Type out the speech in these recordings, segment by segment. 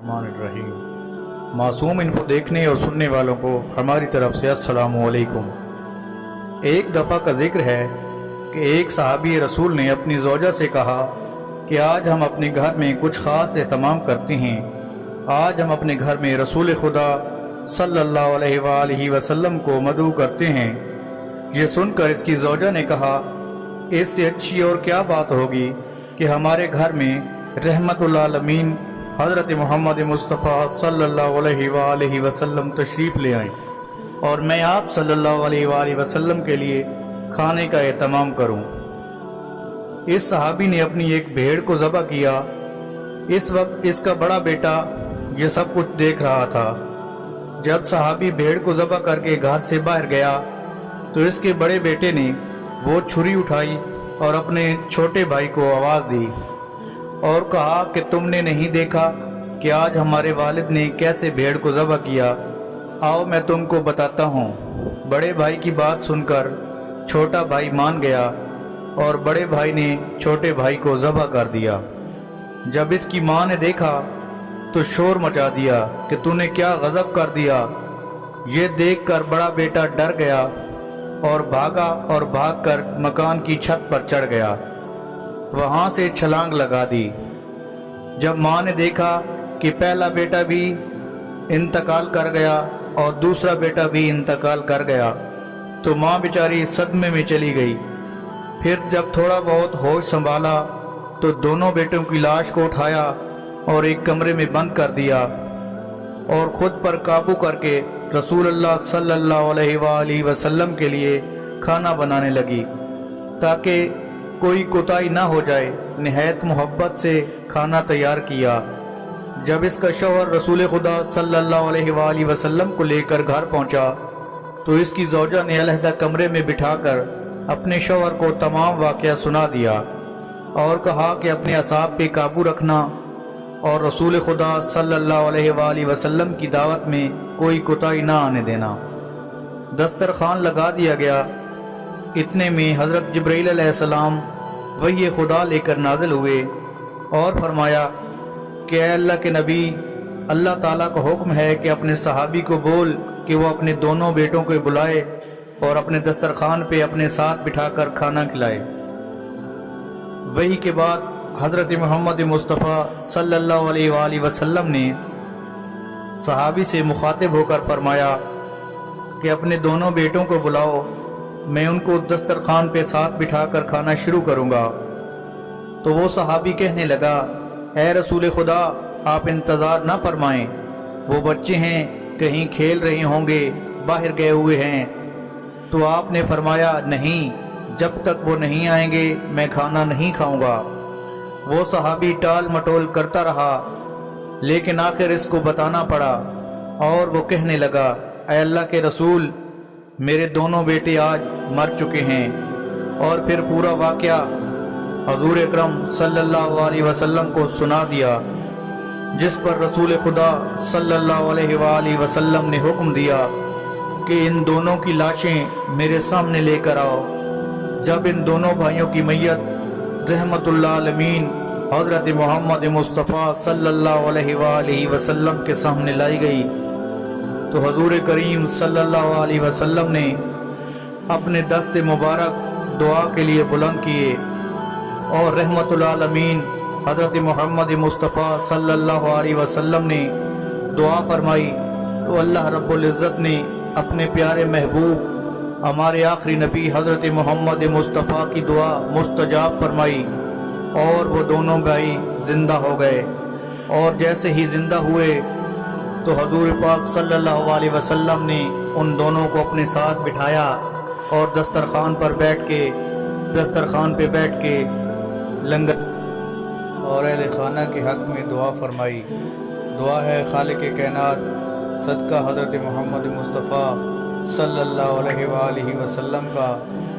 रहीम। मासूम इन्फो देखने और सुनने वालों को हमारी तरफ से अस्सलामु अलैकुम। एक दफ़ा का जिक्र है कि एक सहाबी रसूल ने अपनी ज़ौजा से कहा कि आज हम अपने घर में कुछ ख़ास एहतमाम करते हैं। आज हम अपने घर में रसूल खुदा सल्लल्लाहु अलैहि वसल्लम को मदऊ करते हैं। ये सुनकर इसकी ज़ौजा ने कहा, इससे अच्छी और क्या बात होगी कि हमारे घर में रहमतुल आलमीन हज़रत मोहम्मद मुस्तफ़ा सल्लल्लाहु अलैहि वसल्लम तशरीफ़ ले आएँ और मैं आप सल्लल्लाहु अलैहि वसल्लम के लिए खाने का एहतमाम करूं। इस सहाबी ने अपनी एक भेड़ को ज़बह किया। इस वक्त इसका बड़ा बेटा ये सब कुछ देख रहा था। जब सहाबी भेड़ को ज़बह करके घर से बाहर गया तो इसके बड़े बेटे ने वो छुरी उठाई और अपने छोटे भाई को आवाज़ दी और कहा कि तुमने नहीं देखा कि आज हमारे वालिद ने कैसे भेड़ को ज़बह किया? आओ मैं तुमको बताता हूँ। बड़े भाई की बात सुनकर छोटा भाई मान गया और बड़े भाई ने छोटे भाई को ज़बह कर दिया। जब इसकी माँ ने देखा तो शोर मचा दिया कि तूने क्या गज़ब कर दिया। ये देखकर बड़ा बेटा डर गया और भागकर मकान की छत पर चढ़ गया। वहाँ से छलांग लगा दी। जब माँ ने देखा कि पहला बेटा भी इंतकाल कर गया और दूसरा बेटा भी इंतकाल कर गया तो माँ बेचारी सदमे में चली गई। फिर जब थोड़ा बहुत होश संभाला तो दोनों बेटों की लाश को उठाया और एक कमरे में बंद कर दिया और ख़ुद पर काबू करके रसूलुल्लाह सल्लल्लाहु अलैहि वसल्लम के लिए खाना बनाने लगी ताकि कोई कोताही ना हो जाए। निहायत मोहब्बत से खाना तैयार किया। जब इसका शौहर रसूल खुदा सल्लल्लाहु अलैहि वसल्लम को लेकर घर पहुंचा तो इसकी ज़ौजा ने अलहदा कमरे में बिठाकर अपने शौहर को तमाम वाक़या सुना दिया और कहा कि अपने असाब पे काबू रखना और रसूल खुदा सल्लल्लाहु अलैहि वसल्लम की दावत में कोई कोताही ना आने देना। दस्तरखान लगा दिया गया। इतने में हज़रत जिब्रील अलैहिस्सलाम वही खुदा लेकर नाजिल हुए और फरमाया कि अल्लाह के नबी, अल्लाह ताला का हुक्म है कि अपने सहाबी को बोल कि वो अपने दोनों बेटों को बुलाए और अपने दस्तरखान पे अपने साथ बिठाकर खाना खिलाए। वही के बाद हज़रत मोहम्मद मुस्तफ़ा सल्लल्लाहु अलैहि वसल्लम ने सहाबी से मुखातिब होकर फरमाया कि अपने दोनों बेटों को बुलाओ, मैं उनको दस्तरखान पे साथ बिठाकर खाना शुरू करूँगा। तो वो सहाबी कहने लगा, ए रसूल खुदा, आप इंतज़ार ना फरमाएं, वो बच्चे हैं, कहीं खेल रहे होंगे, बाहर गए हुए हैं। तो आपने फरमाया, नहीं, जब तक वो नहीं आएंगे मैं खाना नहीं खाऊंगा। वो सहाबी टाल मटोल करता रहा लेकिन आखिर इसको बताना पड़ा और वो कहने लगा, ऐ अल्लाह के रसूल, मेरे दोनों बेटे आज मर चुके हैं। और फिर पूरा वाक़या हजूर अकरम सल्लल्लाहु अलैहि वसल्लम को सुना दिया, जिस पर रसूल खुदा सल्लल्लाहु अलैहि वसल्लम ने हुक्म दिया कि इन दोनों की लाशें मेरे सामने लेकर आओ। जब इन दोनों भाइयों की मैयत रहमतुल आलमीन हज़रत मोहम्मद मुस्तफ़ा सल्लल्लाहु अलैहि वसल्लम के सामने लाई गई तो हजूर करीम सल्लल्लाहु अलैहि वसल्लम ने अपने दस्ते मुबारक दुआ के लिए बुलंद किए और रहमतुल आलमीन हज़रत मोहम्मद मुस्तफ़ा सल्लल्लाहु अलैहि वसल्लम ने दुआ फरमाई तो अल्लाह रब्बुल इज़्ज़त ने अपने प्यारे महबूब हमारे आखिरी नबी हज़रत मोहम्मद मुस्तफ़ा की दुआ मुस्तजाब फरमाई और वो दोनों भाई ज़िंदा हो गए। और जैसे ही ज़िंदा हुए तो हजूर पाक सल्लल्लाहु अलैहि वसल्लम ने उन दोनों को अपने साथ बिठाया और दस्तरखान पे बैठ के लंगर और अहले खाना के हक़ में दुआ फरमाई। दुआ है खालिक कायनात, सदका हज़रत मोहम्मद मुस्तफ़ा सल्लल्लाहु अलैहि वसल्लम का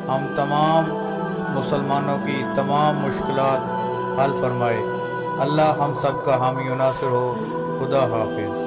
हम तमाम मुसलमानों की तमाम मुश्किलात हल फरमाए। अल्लाह हम सब का हामी नासिर हो। खुदा हाफिज़।